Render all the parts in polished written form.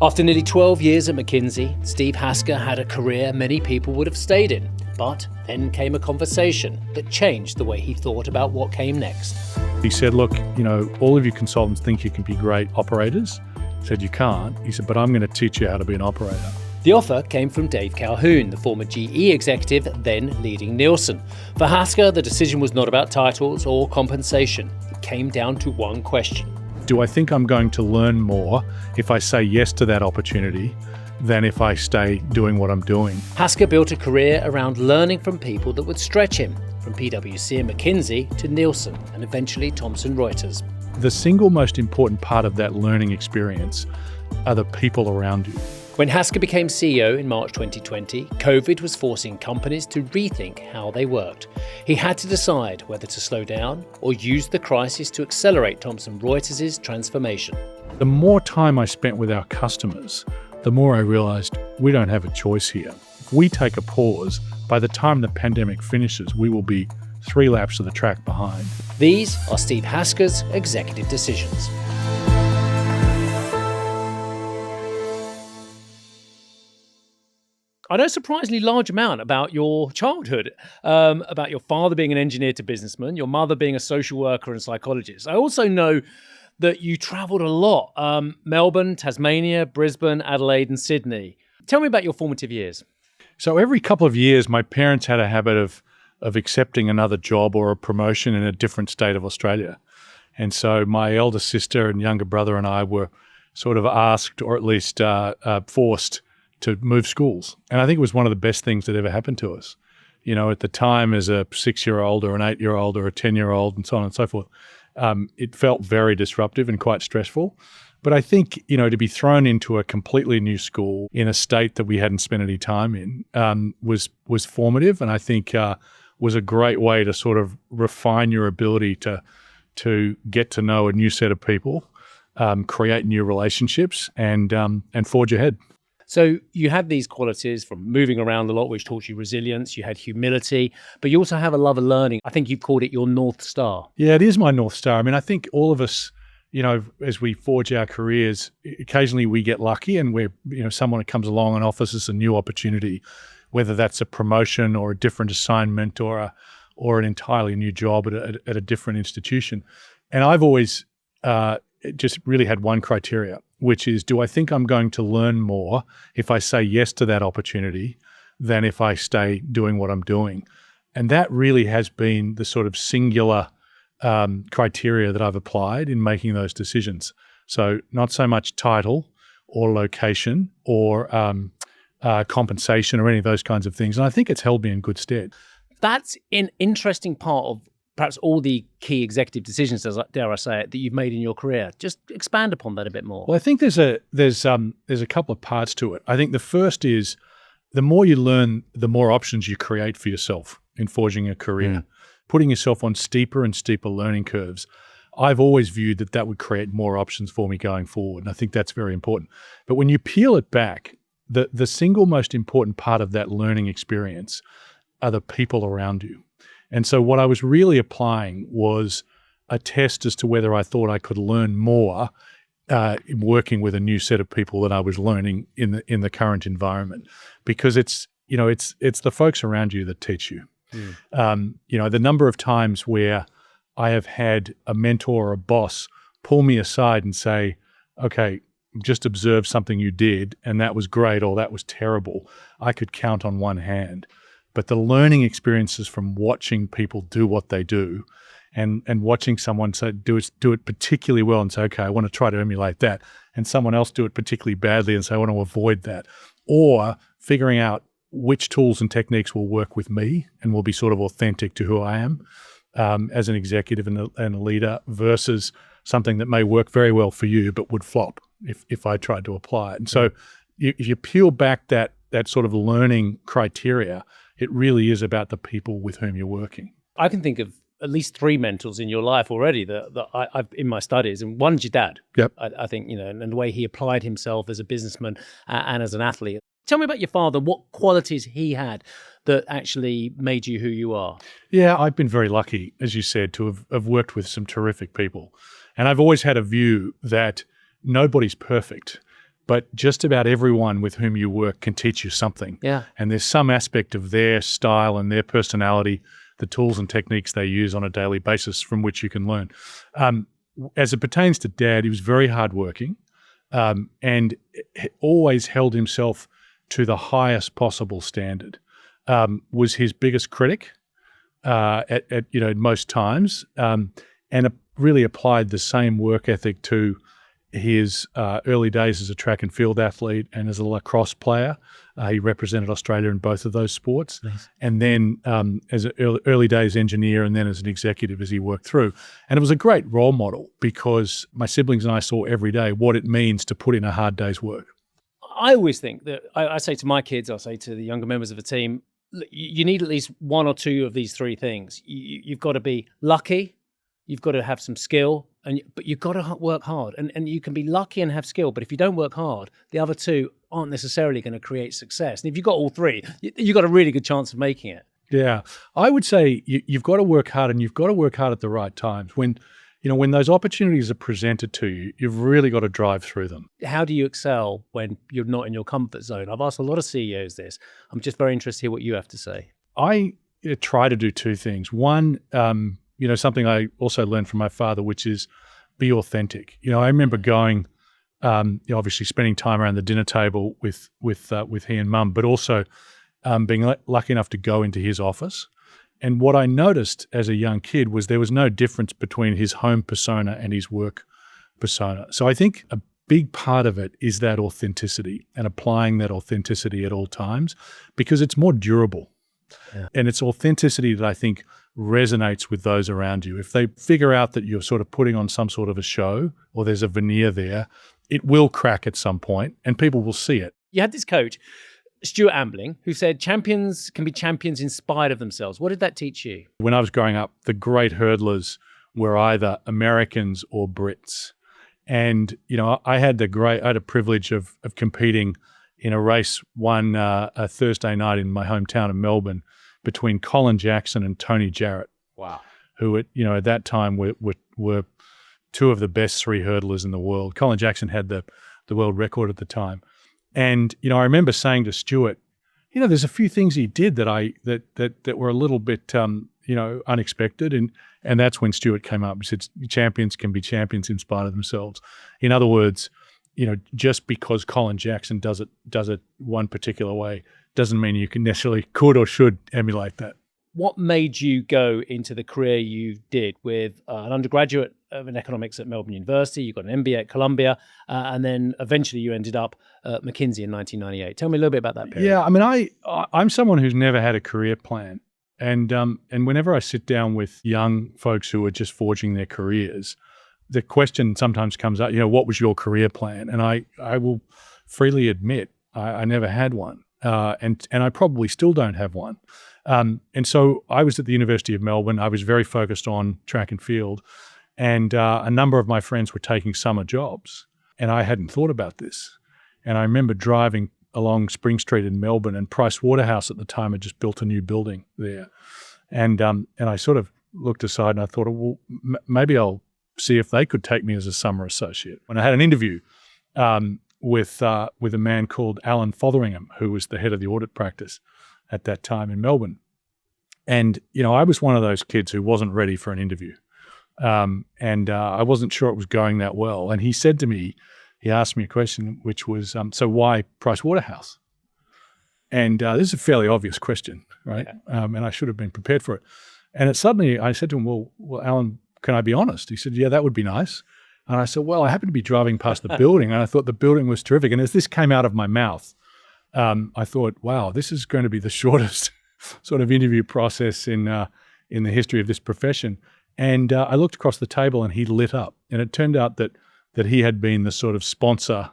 After nearly 12 years at McKinsey, Steve Hasker had a career many people would have stayed in. But then came a conversation that changed the way he thought about what came next. He said, look, all of you consultants think you can be great operators. I said, you can't. He said, but I'm going to teach you how to be an operator. The offer came from Dave Calhoun, the former GE executive, then leading Nielsen. For Hasker, the decision was not about titles or compensation. It came down to one question. Do I think I'm going to learn more if I say yes to that opportunity than if I stay doing what I'm doing? Hasker built a career around learning from people that would stretch him, from PwC and McKinsey to Nielsen and eventually Thomson Reuters. The single most important part of that learning experience are the people around you. When Hasker became CEO in March 2020, COVID was forcing companies to rethink how they worked. He had to decide whether to slow down or use the crisis to accelerate Thomson Reuters' transformation. The more time I spent with our customers, the more I realized we don't have a choice here. If we take a pause, by the time the pandemic finishes, we will be 3 laps of the track behind. These are Steve Hasker's executive decisions. I know a surprisingly large amount about your childhood, about your father being an engineer to businessman, your mother being a social worker and psychologist. I also know that you travelled a lot, Melbourne, Tasmania, Brisbane, Adelaide and Sydney. Tell me about your formative years. So every couple of years, my parents had a habit of accepting another job or a promotion in a different state of Australia. And so my elder sister and younger brother and I were sort of asked, or at least forced, to move schools. And I think it was one of the best things that ever happened to us. At the time, as a 6-year-old or an 8-year-old or a 10-year-old and so on and so forth, it felt very disruptive and quite stressful. But I think, to be thrown into a completely new school in a state that we hadn't spent any time in was formative, and I think was a great way to sort of refine your ability to get to know a new set of people, create new relationships, and forge ahead. So you had these qualities from moving around a lot, which taught you resilience, you had humility, but you also have a love of learning. I think you've called it your North Star. Yeah, it is my North Star. I mean, I think all of us, as we forge our careers, occasionally we get lucky and someone comes along and offers us a new opportunity, whether that's a promotion or a different assignment or an entirely new job at a different institution. And I've always just really had one criteria, which is, do I think I'm going to learn more if I say yes to that opportunity than if I stay doing what I'm doing? And that really has been the sort of singular criteria that I've applied in making those decisions. So not so much title or location or compensation or any of those kinds of things. And I think it's held me in good stead. That's an interesting part of perhaps all the key executive decisions, dare I say it, that you've made in your career. Just expand upon that a bit more. Well, I think there's a couple of parts to it. I think the first is the more you learn, the more options you create for yourself in forging a career, putting yourself on steeper and steeper learning curves. I've always viewed that would create more options for me going forward, and I think that's very important. But when you peel it back, the single most important part of that learning experience are the people around you. And so what I was really applying was a test as to whether I thought I could learn more working with a new set of people that I was learning in the current environment, because it's the folks around you that teach you. The number of times where I have had a mentor or a boss pull me aside and say, okay, just observe something you did and that was great or that was terrible, I could count on one hand. But the learning experiences from watching people do what they do and watching someone do it particularly well and say, okay, I want to try to emulate that, and someone else do it particularly badly and say, I want to avoid that, or figuring out which tools and techniques will work with me and will be sort of authentic to who I am as an executive and a leader, versus something that may work very well for you but would flop if I tried to apply it. And so if you peel back that sort of learning criteria, it really is about the people with whom you're working. I can think of at least 3 mentors in your life already that I've in my studies, and one's your dad. Yep. I think, and the way he applied himself as a businessaman and as an athlete. Tell me about your father. What qualities he had that actually made you who you are? Yeah, I've been very lucky, as you said, to have worked with some terrific people. And I've always had a view that nobody's perfect. but just about everyone with whom you work can teach you something. Yeah. And there's some aspect of their style and their personality, the tools and techniques they use on a daily basis from which you can learn. As it pertains to Dad, he was very hardworking and always held himself to the highest possible standard. Was his biggest critic at most times, and really applied the same work ethic to his early days as a track and field athlete and as a lacrosse player. He represented Australia in both of those sports. Nice. And then as an early days engineer and then as an executive as he worked through. And it was a great role model because my siblings and I saw every day what it means to put in a hard day's work. I always think that I say to my kids, I say to the younger members of the team, you need at least one or two of these three things. You've got to be lucky, you've got to have some skill, but you've got to work hard. And you can be lucky and have skill, but if you don't work hard, the other two aren't necessarily going to create success. And if you've got all three, you've got a really good chance of making it. Yeah. I would say you've got to work hard, and you've got to work hard at the right times. When those opportunities are presented to you, you've really got to drive through them. How do you excel when you're not in your comfort zone? I've asked a lot of CEOs this. I'm just very interested to hear what you have to say. I try to do two things. One, something I also learned from my father, which is be authentic. I remember going, obviously spending time around the dinner table with he and Mum, but also being lucky enough to go into his office. And what I noticed as a young kid was there was no difference between his home persona and his work persona. So I think a big part of it is that authenticity and applying that authenticity at all times because it's more durable. Yeah. And it's authenticity that I think resonates with those around you. If they figure out that you're sort of putting on some sort of a show or there's a veneer there, it will crack at some point and people will see it. You had this coach, Stuart Ambling, who said champions can be champions in spite of themselves. What did that teach you? When I was growing up, the great hurdlers were either Americans or Brits. And, I had a privilege of competing in a race one a Thursday night in my hometown of Melbourne between Colin Jackson and Tony Jarrett. Wow. Who at that time were two of the best three hurdlers in the world. Colin Jackson had the world record at the time. And, I remember saying to Stuart, there's a few things he did that were a little bit, unexpected. And that's when Stuart came up and said, champions can be champions in spite of themselves. In other words, just because Colin Jackson does it one particular way doesn't mean you can necessarily could or should emulate that. What made you go into the career you did with an undergraduate in economics at Melbourne University? You got an MBA at Columbia, and then eventually you ended up at McKinsey in 1998. Tell me a little bit about that period. Yeah, I mean, I'm someone who's never had a career plan, and whenever I sit down with young folks who are just forging their careers, the question sometimes comes up, what was your career plan? And I will freely admit I never had one, and I probably still don't have one. And so I was at the University of Melbourne. I was very focused on track and field, and a number of my friends were taking summer jobs, and I hadn't thought about this. And I remember driving along Spring Street in Melbourne, and Price Waterhouse at the time had just built a new building there. And I sort of looked aside and I thought, well, maybe I'll see if they could take me as a summer associate. And I had an interview with a man called Alan Fotheringham, who was the head of the audit practice at that time in Melbourne. And, I was one of those kids who wasn't ready for an interview. And I wasn't sure it was going that well. And he said to me, he asked me a question, which was, so why Price Waterhouse? And this is a fairly obvious question, right? Yeah. And I should have been prepared for it. And suddenly I said to him, well, Alan, can I be honest? He said, yeah, that would be nice. And I said, well, I happened to be driving past the building and I thought the building was terrific. And as this came out of my mouth, I thought, wow, this is going to be the shortest sort of interview process in the history of this profession. And I looked across the table and he lit up. And it turned out that he had been the sort of sponsor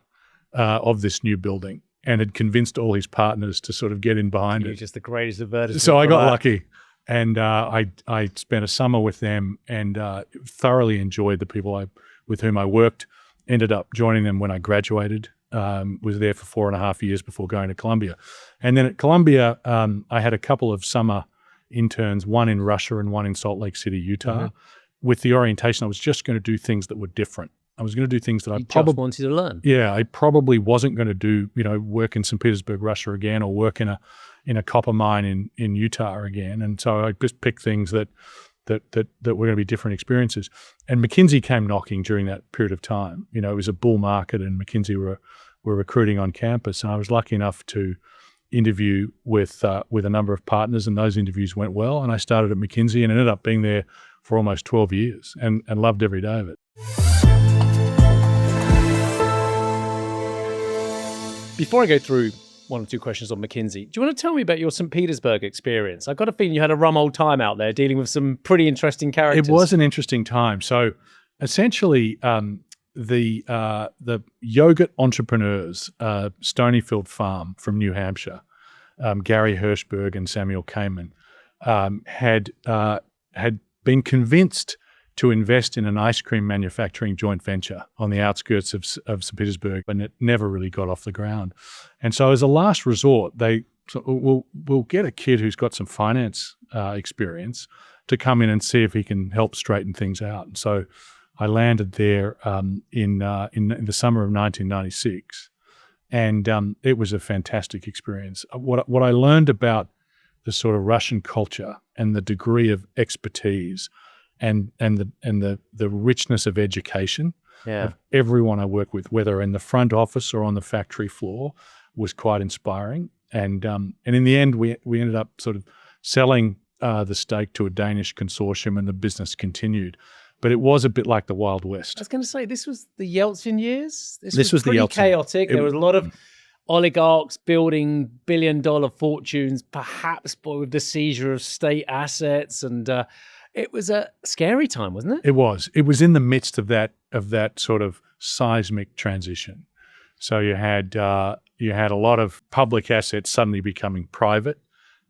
of this new building and had convinced all his partners to sort of get in behind it. You're just the greatest advertisement. So I got lucky. And I spent a summer with them and thoroughly enjoyed the people with whom I worked. Ended up joining them when I graduated. Was there for 4.5 years before going to Columbia. And then at Columbia, I had a couple of summer interns, one in Russia and one in Salt Lake City, Utah, with the orientation I was just going to do things that were different. I was going to do things that You just wanted to learn. Yeah, I probably wasn't going to do, work in St. Petersburg, Russia again, or work in a copper mine in Utah again. And so I just picked things that were going to be different experiences. And McKinsey came knocking during that period of time. It was a bull market, and McKinsey were recruiting on campus. And I was lucky enough to interview with a number of partners, and those interviews went well. And I started at McKinsey and ended up being there for almost 12 years and loved every day of it. Before I go through one or two questions on McKinsey, do you want to tell me about your St. Petersburg experience? I got a feeling you had a rum old time out there dealing with some pretty interesting characters. It was an interesting time. So essentially, the yogurt entrepreneurs, Stonyfield Farm from New Hampshire, Gary Hirschberg and Samuel Kamen, had been convinced to invest in an ice cream manufacturing joint venture on the outskirts of St. Petersburg, and it never really got off the ground. And so as a last resort, we'll get a kid who's got some finance experience to come in and see if he can help straighten things out. And so I landed there in the summer of 1996, and it was a fantastic experience. What I learned about the sort of Russian culture and the degree of expertise and the richness of education of everyone I work with, whether in the front office or on the factory floor, was quite inspiring. And in the end, we ended up sort of selling the stake to a Danish consortium, and the business continued. But it was a bit like the Wild West. I was going to say, this was the Yeltsin years? This was the pretty Yeltsin. Chaotic. There was a lot of oligarchs building billion-dollar fortunes, perhaps with the seizure of state assets. And it was a scary time, wasn't it? It was. It was in the midst of that sort of seismic transition. So you had a lot of public assets suddenly becoming private,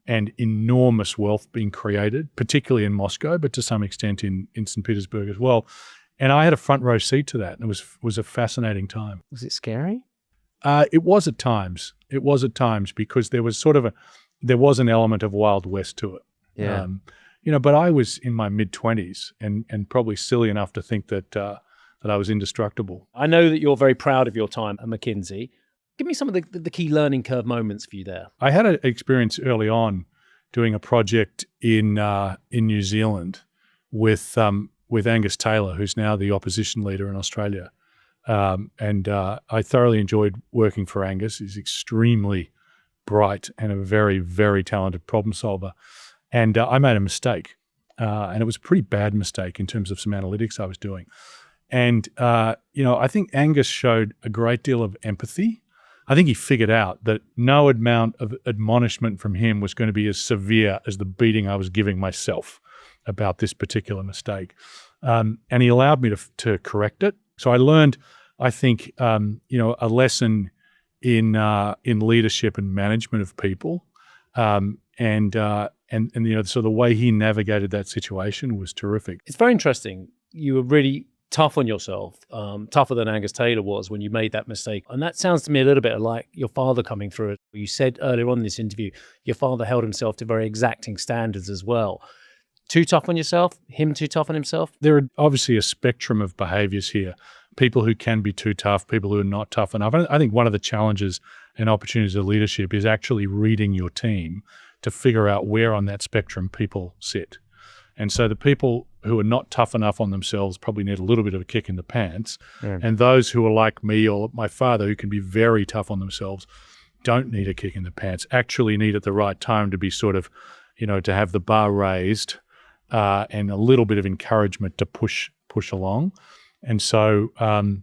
and enormous wealth being created, particularly in Moscow, but to some extent in St. Petersburg as well. And I had a front row seat to that, and it was a fascinating time. Was it scary? It was at times. It was at times, because there was there was an element of Wild West to it. Yeah. But I was in my mid-20s and probably silly enough to think that I was indestructible. I know that you're very proud of your time at McKinsey. Give me some of the key learning curve moments for you there. I had an experience early on doing a project in New Zealand with Angus Taylor, who's now the opposition leader in Australia. And I thoroughly enjoyed working for Angus. He's extremely bright and a very, very talented problem solver. And I made a mistake, and it was a pretty bad mistake in terms of some analytics I was doing. And, I think Angus showed a great deal of empathy. I think he figured out that no amount of admonishment from him was going to be as severe as the beating I was giving myself about this particular mistake. And he allowed me to correct it. So I learned, I think, a lesson in leadership and management of people. So the way he navigated that situation was terrific. It's very interesting. You were really tough on yourself, tougher than Angus Taylor was when you made that mistake. And that sounds to me a little bit like your father coming through it. You said earlier on in this interview, your father held himself to very exacting standards as well. Too tough on yourself? Him too tough on himself? There are obviously a spectrum of behaviors here. People who can be too tough, people who are not tough enough. I think one of the challenges and opportunities of leadership is actually reading your team to figure out where on that spectrum people sit. And so the people who are not tough enough on themselves probably need a little bit of a kick in the pants. Yeah. And those who are like me or my father, who can be very tough on themselves, don't need a kick in the pants, actually need at the right time to be sort of, to have the bar raised and a little bit of encouragement to push along. And so, and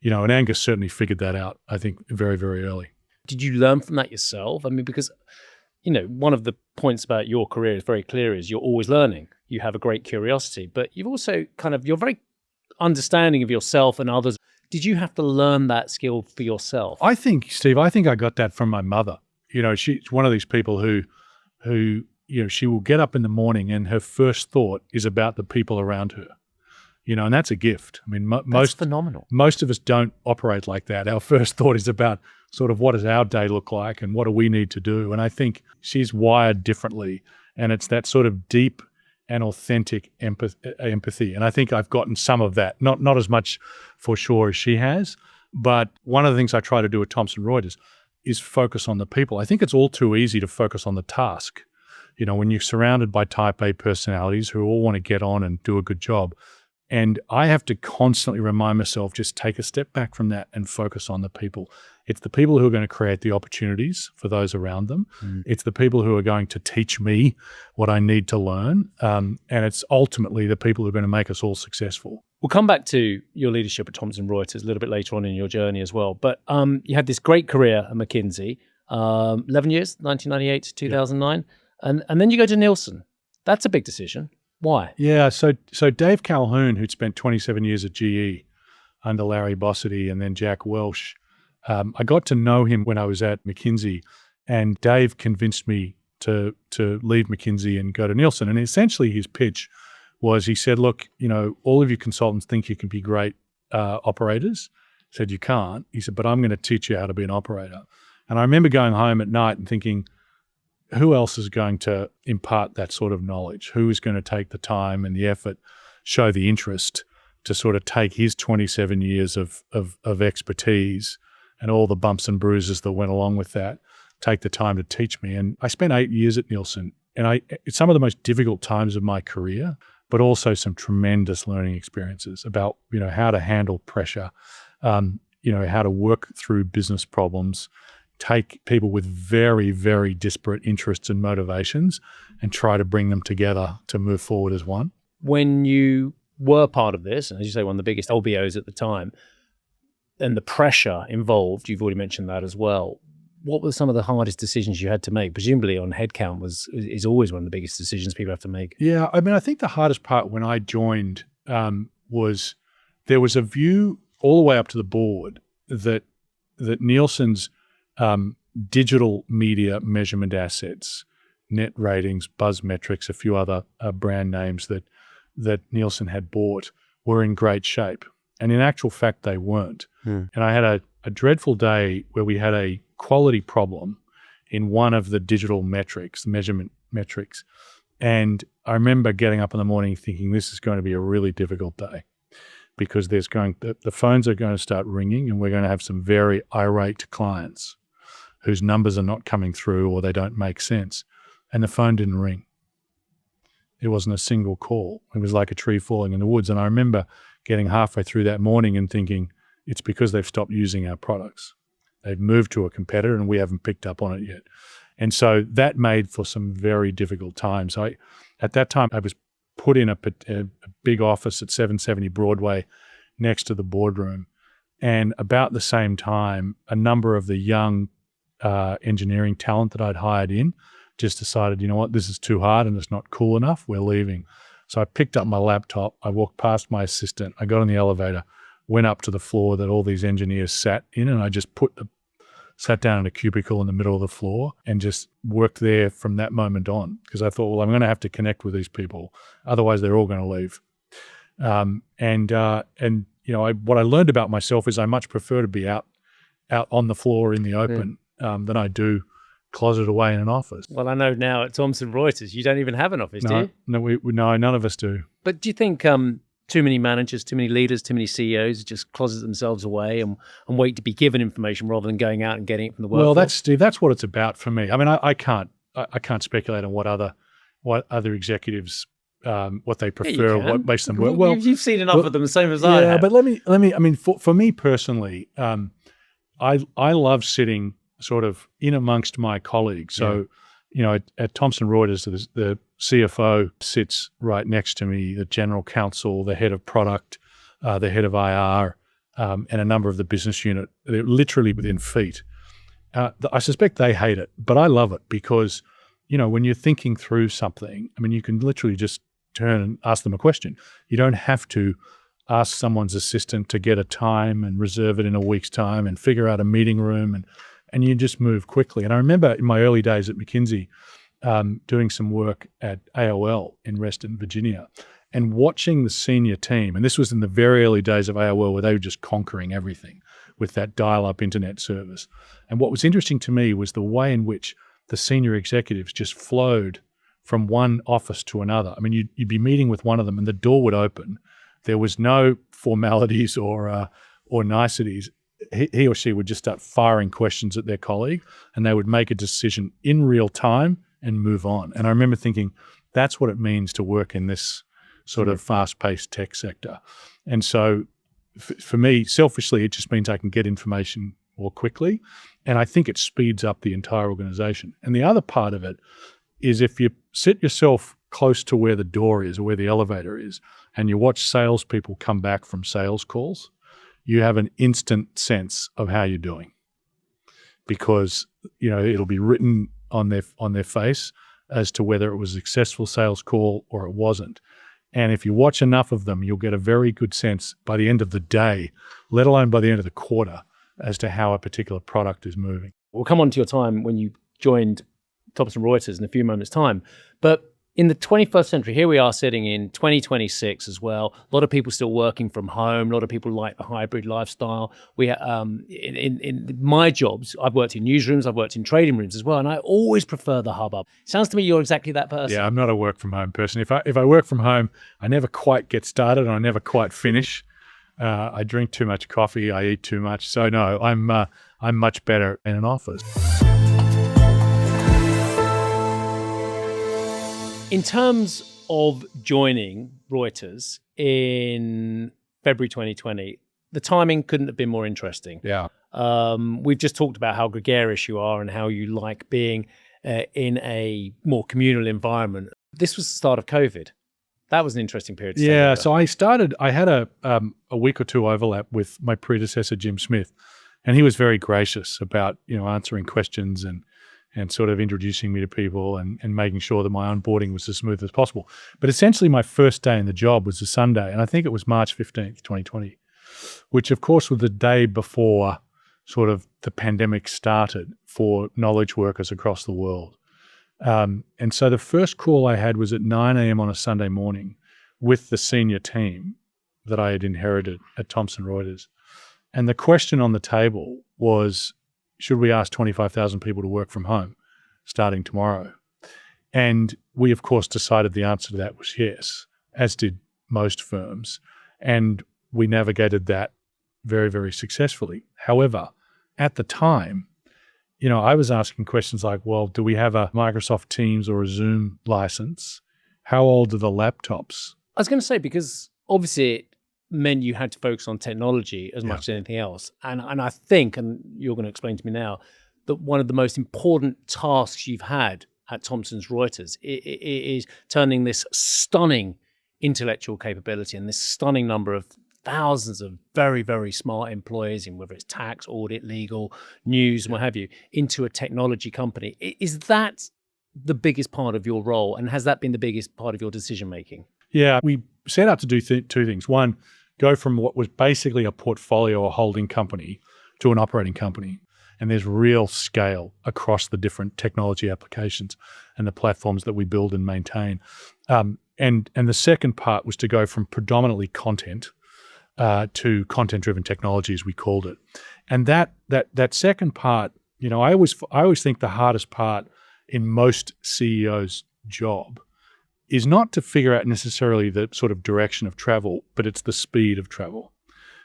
Angus certainly figured that out, I think, very, very early. Did you learn from that yourself? I mean, because, one of the points about your career is very clear is you're always learning. You have a great curiosity, but you've also you're very understanding of yourself and others. Did you have to learn that skill for yourself? I think, Steve, I got that from my mother. She's one of these people who she will get up in the morning and her first thought is about the people around her. And that's a gift. I mean, that's phenomenal. Most of us don't operate like that. Our first thought is about sort of what does our day look like and what do we need to do. And I think she's wired differently. And it's that sort of deep and authentic empathy. And I think I've gotten some of that, not as much for sure as she has, but one of the things I try to do at Thomson Reuters is focus on the people. I think it's all too easy to focus on the task. You know, when you're surrounded by type A personalities who all want to get on and do a good job. And I have to constantly remind myself, just take a step back from that and focus on the people. It's the people who are going to create the opportunities for those around them. It's the people who are going to teach me what I need to learn. And it's ultimately the people who are going to make us all successful. We'll come back to your leadership at Thomson Reuters a little bit later on in your journey as well. But you had this great career at McKinsey, 11 years, 1998 to 2009. Yeah. And then you go to Nielsen. That's a big decision. Why? Yeah, so Dave Calhoun, who'd spent 27 years at GE under Larry Bossidy and then Jack Welch, I got to know him when I was at McKinsey, and Dave convinced me to leave McKinsey and go to Nielsen. And essentially his pitch was, he said, look, you know, all of you consultants think you can be great operators. He said, you can't. He said, but I'm going to teach you how to be an operator. And I remember going home at night and thinking, who else is going to impart that sort of knowledge? Who is going to take the time and the effort, show the interest to sort of take his 27 years of expertise and all the bumps and bruises that went along with that, take the time to teach me? And I spent 8 years at Nielsen, and it's some of the most difficult times of my career, but also some tremendous learning experiences about, you know, how to handle pressure, you know, how to work through business problems, take people with very, very disparate interests and motivations and try to bring them together to move forward as one. When you were part of this, and as you say, one of the biggest LBOs at the time, and the pressure involved, you've already mentioned that as well, what were some of the hardest decisions you had to make? Presumably on headcount is always one of the biggest decisions people have to make. Yeah, I mean, I think the hardest part when I joined was there was a view all the way up to the board that Nielsen's digital media measurement assets, net ratings, buzz metrics, a few other brand names that Nielsen had bought were in great shape. And in actual fact, they weren't. And I had a dreadful day where we had a quality problem in one of the digital metrics, measurement metrics. And I remember getting up in the morning thinking, this is going to be a really difficult day because the phones are going to start ringing and we're going to have some very irate clients whose numbers are not coming through or they don't make sense. And the phone didn't ring. It wasn't a single call. It was like a tree falling in the woods. And I remember getting halfway through that morning and thinking, it's because they've stopped using our products. They've moved to a competitor and we haven't picked up on it yet. And so that made for some very difficult times. At that time, I was put in a big office at 770 Broadway next to the boardroom. And about the same time, a number of the young engineering talent that I'd hired in just decided, you know what, this is too hard and it's not cool enough, we're leaving. So I picked up my laptop, I walked past my assistant, I got on the elevator, went up to the floor that all these engineers sat in, and I just sat down in a cubicle in the middle of the floor and just worked there from that moment on, because I thought, well, I'm going to have to connect with these people, otherwise they're all going to leave. And you know, what I learned about myself is I much prefer to be out on the floor in the open than I do closeted away in an office. Well, I know now at Thomson Reuters, you don't even have an office, do you? No, none of us do. But do you think too many managers, too many leaders, too many CEOs just closet themselves away and wait to be given information rather than going out and getting it from the workforce? Well, Steve, that's what it's about for me. I mean, I can't speculate on what other executives what they prefer, what makes them work. Well, you've seen enough of them, the same as I have. Yeah, but let me. I mean, for me personally, I love sitting sort of in amongst my colleagues. So, you know, at Thomson Reuters, the CFO sits right next to me, the general counsel, the head of product, the head of IR, and a number of the business unit. They're literally within feet. I suspect they hate it, but I love it because, you know, when you're thinking through something, I mean, you can literally just turn and ask them a question. You don't have to ask someone's assistant to get a time and reserve it in a week's time and figure out a meeting room, and you just move quickly. And I remember in my early days at McKinsey doing some work at AOL in Reston, Virginia, and watching the senior team, and this was in the very early days of AOL where they were just conquering everything with that dial-up internet service. And what was interesting to me was the way in which the senior executives just flowed from one office to another. I mean, you'd be meeting with one of them and the door would open. There was no formalities or niceties. He or she would just start firing questions at their colleague and they would make a decision in real time and move on. And I remember thinking, that's what it means to work in this sort of fast-paced tech sector. And so for me, selfishly, it just means I can get information more quickly. And I think it speeds up the entire organization. And the other part of it is if you sit yourself close to where the door is or where the elevator is, and you watch salespeople come back from sales calls, you have an instant sense of how you're doing, because it'll be written on their face as to whether it was a successful sales call or it wasn't. And if you watch enough of them, you'll get a very good sense by the end of the day, let alone by the end of the quarter, as to how a particular product is moving. We'll come on to your time when you joined Thomson Reuters in a few moments' time. But in the 21st century, here we are sitting in 2026 as well. A lot of people still working from home. A lot of people like the hybrid lifestyle. We, in my jobs, I've worked in newsrooms, I've worked in trading rooms as well, and I always prefer the hubbub. Sounds to me you're exactly that person. Yeah, I'm not a work from home person. If I work from home, I never quite get started and I never quite finish. I drink too much coffee. I eat too much. So no, I'm much better in an office. In terms of joining Reuters in February 2020, the timing couldn't have been more interesting. Yeah. We've just talked about how gregarious you are and how you like being in a more communal environment. This was the start of COVID. That was an interesting period. Yeah. So I had a week or two overlap with my predecessor, Jim Smith, and he was very gracious about, answering questions and sort of introducing me to people and making sure that my onboarding was as smooth as possible. But essentially my first day in the job was a Sunday, and I think it was March 15th, 2020, which of course was the day before sort of the pandemic started for knowledge workers across the world. And so the first call I had was at 9 a.m. on a Sunday morning with the senior team that I had inherited at Thomson Reuters. And the question on the table was, should we ask 25,000 people to work from home starting tomorrow? And we, of course, decided the answer to that was yes, as did most firms. And we navigated that very, very successfully. However, at the time, I was asking questions like, well, do we have a Microsoft Teams or a Zoom license? How old are the laptops? I was going to say, because obviously it meant you had to focus on technology as much as anything else. And I think, and you're going to explain to me now, that one of the most important tasks you've had at Thomson Reuters is turning this stunning intellectual capability and this stunning number of thousands of very, very smart employees in whether it's tax, audit, legal, news, and what have you, into a technology company. Is that the biggest part of your role? And has that been the biggest part of your decision-making? Yeah, we set out to do two things. One, go from what was basically a portfolio or holding company to an operating company. And there's real scale across the different technology applications and the platforms that we build and maintain. And the second part was to go from predominantly content to content-driven technology, as we called it. And that second part, I always think the hardest part in most CEOs' job is not to figure out necessarily the sort of direction of travel, but it's the speed of travel.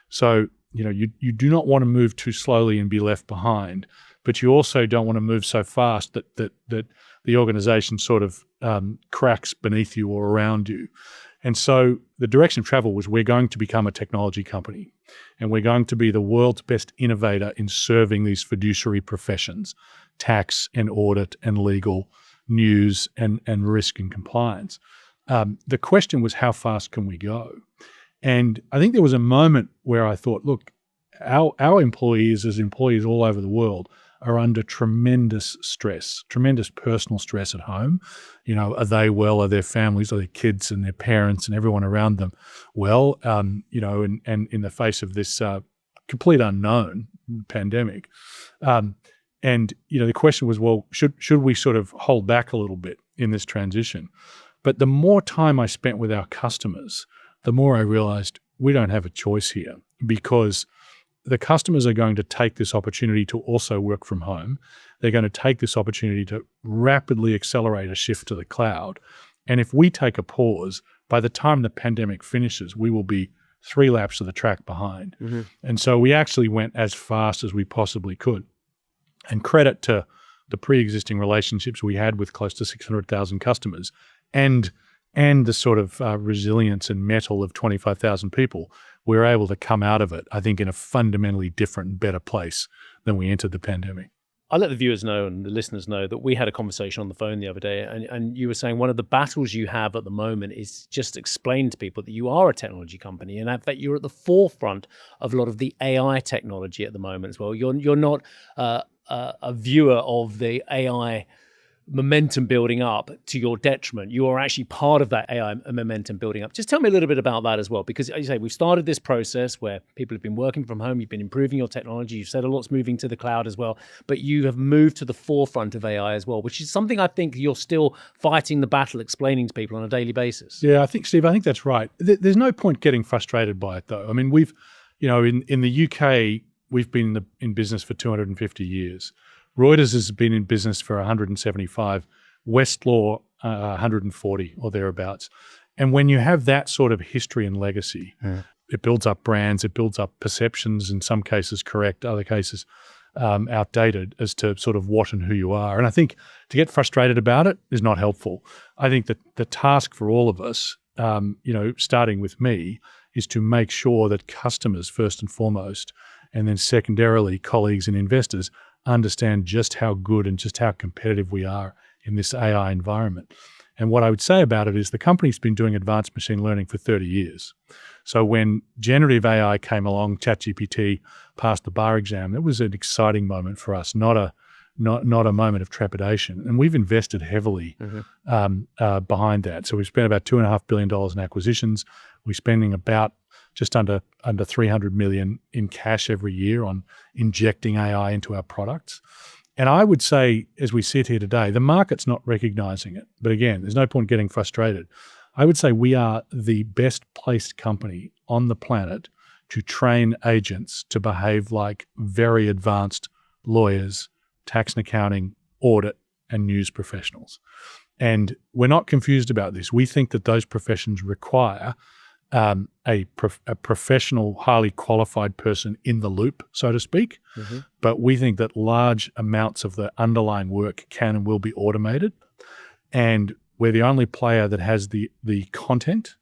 So, you do not want to move too slowly and be left behind, but you also don't want to move so fast that the organization sort of cracks beneath you or around you. And so the direction of travel was, we're going to become a technology company, and we're going to be the world's best innovator in serving these fiduciary professions, tax and audit and legal, news and risk and compliance. The question was, how fast can we go? And I think there was a moment where I thought, look, our employees as employees all over the world are under tremendous stress, tremendous personal stress at home. Are they well? Are their families, are their kids and their parents and everyone around them well? And in the face of this complete unknown pandemic. And the question was, well, should we sort of hold back a little bit in this transition? But the more time I spent with our customers, the more I realized we don't have a choice here, because the customers are going to take this opportunity to also work from home. They're going to take this opportunity to rapidly accelerate a shift to the cloud. And if we take a pause, by the time the pandemic finishes, we will be 3 laps of the track behind. And so we actually went as fast as we possibly could. And credit to the pre-existing relationships we had with close to 600,000 customers and the sort of resilience and mettle of 25,000 people, we were able to come out of it, I think, in a fundamentally different and better place than we entered the pandemic. I'll let the viewers know and the listeners know that we had a conversation on the phone the other day, and you were saying one of the battles you have at the moment is just explain to people that you are a technology company, and in fact you're at the forefront of a lot of the AI technology at the moment as well. You're not a viewer of the AI momentum building up to your detriment. You are actually part of that AI momentum building up. Just tell me a little bit about that as well, because as you say, we've started this process where people have been working from home, you've been improving your technology, you've said a lot's moving to the cloud as well, but you have moved to the forefront of AI as well, which is something I think you're still fighting the battle, explaining to people on a daily basis. Yeah, Steve, I think that's right. There's no point getting frustrated by it though. I mean, we've, in the UK, we've been in business for 250 years. Reuters has been in business for 175, Westlaw 140 or thereabouts. And when you have that sort of history and legacy, it builds up brands, it builds up perceptions, in some cases correct, other cases outdated as to sort of what and who you are. And I think to get frustrated about it is not helpful. I think that the task for all of us, starting with me, is to make sure that customers first and foremost, and then secondarily colleagues and investors, understand just how good and just how competitive we are in this AI environment. And what I would say about it is the company's been doing advanced machine learning for 30 years. So when generative AI came along, ChatGPT passed the bar exam, it was an exciting moment for us, not a moment of trepidation. And we've invested heavily behind that. So we've spent about $2.5 billion in acquisitions. We're spending about just under 300 million in cash every year on injecting AI into our products. And I would say, as we sit here today, the market's not recognizing it. But again, there's no point getting frustrated. I would say we are the best placed company on the planet to train agents to behave like very advanced lawyers, tax and accounting, audit, and news professionals. And we're not confused about this. We think that those professions require a professional, highly qualified person in the loop, so to speak. But we think that large amounts of the underlying work can and will be automated. And we're the only player that has the content,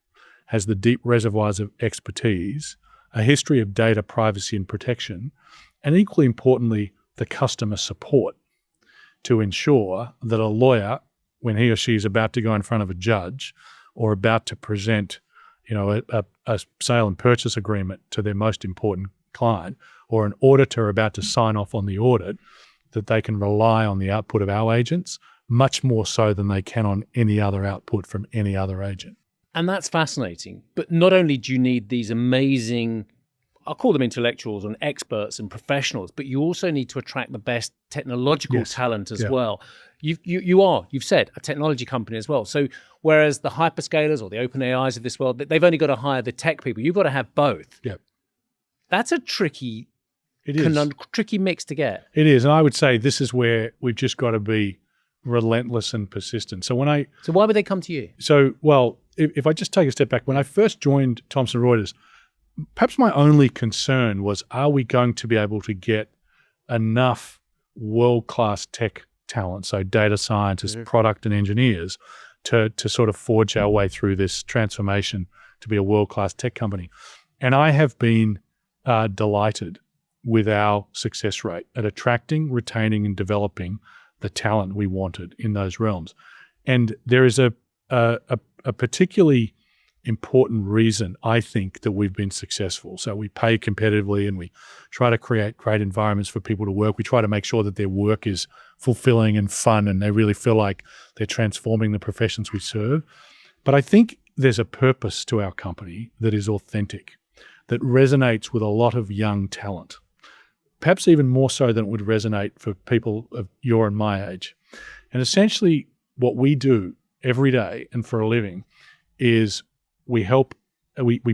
has the deep reservoirs of expertise, a history of data privacy and protection, and equally importantly, the customer support to ensure that a lawyer, when he or she is about to go in front of a judge or about to present a sale and purchase agreement to their most important client, or an auditor about to sign off on the audit, that they can rely on the output of our agents much more so than they can on any other output from any other agent. And that's fascinating. But not only do you need these amazing, I'll call them intellectuals and experts and professionals, but you also need to attract the best technological talent as well. You've said, a technology company as well. So whereas the hyperscalers or the open AIs of this world, they've only got to hire the tech people. You've got to have both. Yeah. That's a tricky mix to get. It is. And I would say this is where we've just got to be relentless and persistent. So why would they come to you? So, well, if I just take a step back, when I first joined Thomson Reuters, perhaps my only concern was, are we going to be able to get enough world-class tech talent, so data scientists, product and engineers, to sort of forge our way through this transformation to be a world-class tech company? And I have been delighted with our success rate at attracting, retaining, and developing the talent we wanted in those realms. And there is a particularly important reason, I think, that we've been successful. So we pay competitively and we try to create great environments for people to work. We try to make sure that their work is fulfilling and fun and they really feel like they're transforming the professions we serve. But I think there's a purpose to our company that is authentic, that resonates with a lot of young talent, perhaps even more so than it would resonate for people of your and my age. And essentially what we do every day and for a living is we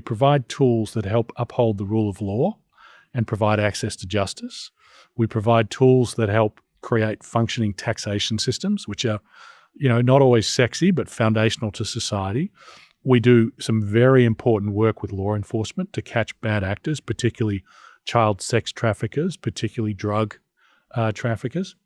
provide tools that help uphold the rule of law and provide access to justice. We provide tools that help create functioning taxation systems, which are, not always sexy, but foundational to society. We do some very important work with law enforcement to catch bad actors, particularly child sex traffickers, particularly drug traffickers.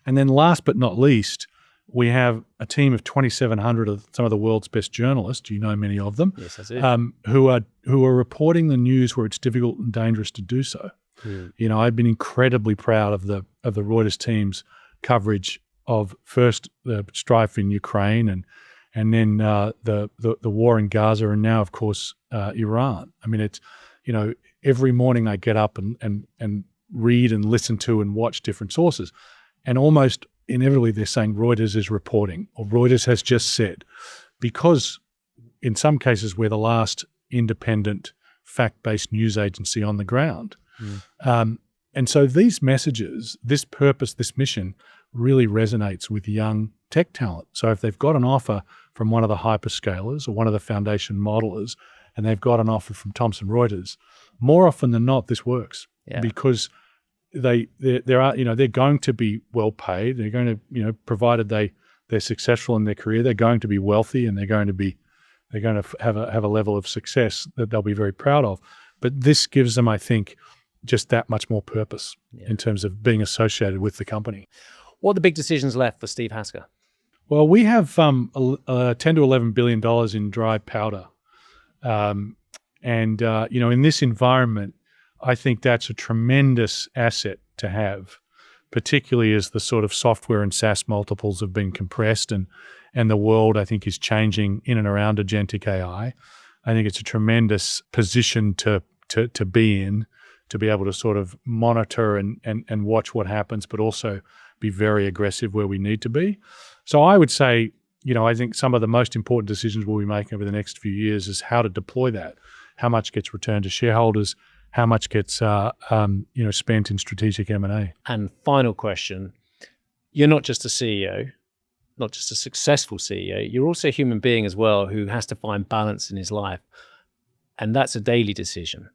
And then last but not least, we have a team of 2,700 of some of the world's best journalists. You know many of them. Yes, I do. Who are reporting the news where it's difficult and dangerous to do so. I've been incredibly proud of the Reuters team's coverage of first the strife in Ukraine and then the war in Gaza, and now, of course, Iran. I mean, it's, every morning I get up and read and listen to and watch different sources, and almost inevitably they're saying Reuters is reporting, or Reuters has just said, because in some cases we're the last independent fact-based news agency on the ground. And so these messages, this purpose, this mission really resonates with young tech talent. So if they've got an offer from one of the hyperscalers or one of the foundation modelers, and they've got an offer from Thomson Reuters, more often than not, this works because they're going to be well paid. They're going to, provided they're successful in their career, they're going to be wealthy, and they're going to have a level of success that they'll be very proud of. But this gives them, I think, just that much more purpose in terms of being associated with the company. What are the big decisions left for Steve Hasker? Well, we have $10 to $11 billion in dry powder. In this environment, I think that's a tremendous asset to have, particularly as the sort of software and SaaS multiples have been compressed and the world, I think, is changing in and around agentic AI. I think it's a tremendous position to be in, to be able to sort of monitor and watch what happens, but also be very aggressive where we need to be. So I would say, I think some of the most important decisions we'll be making over the next few years is how to deploy that, how much gets returned to shareholders, how much gets spent in strategic M&A. And final question, you're not just a CEO, not just a successful CEO, you're also a human being as well who has to find balance in his life. And that's a daily decision.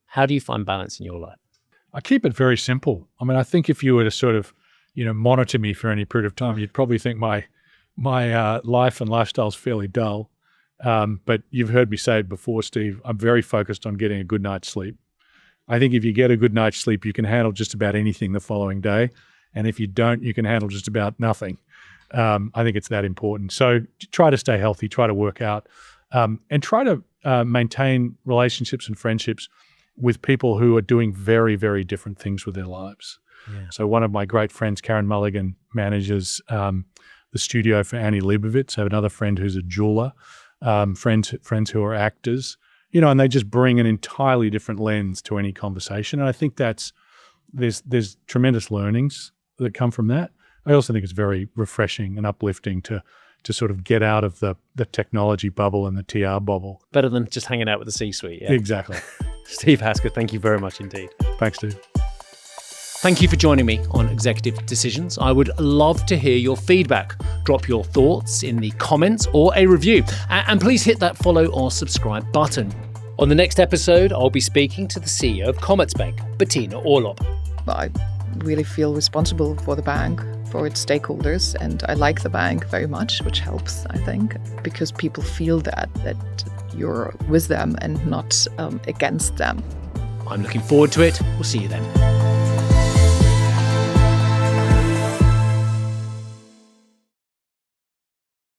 How do you find balance in your life? I keep it very simple. I mean, I think if you were to sort of, monitor me for any period of time, you'd probably think my life and lifestyle is fairly dull. But you've heard me say it before, Steve, I'm very focused on getting a good night's sleep. I think if you get a good night's sleep, you can handle just about anything the following day. And if you don't, you can handle just about nothing. I think it's that important. So try to stay healthy, try to work out, and try to maintain relationships and friendships with people who are doing very, very different things with their lives. Yeah. So one of my great friends, Karen Mulligan, manages the studio for Annie Leibovitz. I have another friend who's a jeweler, friends who are actors, and they just bring an entirely different lens to any conversation. And I think there's tremendous learnings that come from that. I also think it's very refreshing and uplifting to sort of get out of the technology bubble and the TR bubble. Better than just hanging out with the C-suite. Yeah? Exactly. Steve Hasker, thank you very much indeed. Thanks, Steve. Thank you for joining me on Executive Decisions. I would love to hear your feedback. Drop your thoughts in the comments or a review. And please hit that follow or subscribe button. On the next episode, I'll be speaking to the CEO of Commerzbank, Bettina Orlob. I really feel responsible for the bank, for its stakeholders, and I like the bank very much, which helps, I think, because people feel that you're with them and not against them. I'm looking forward to it. We'll see you then.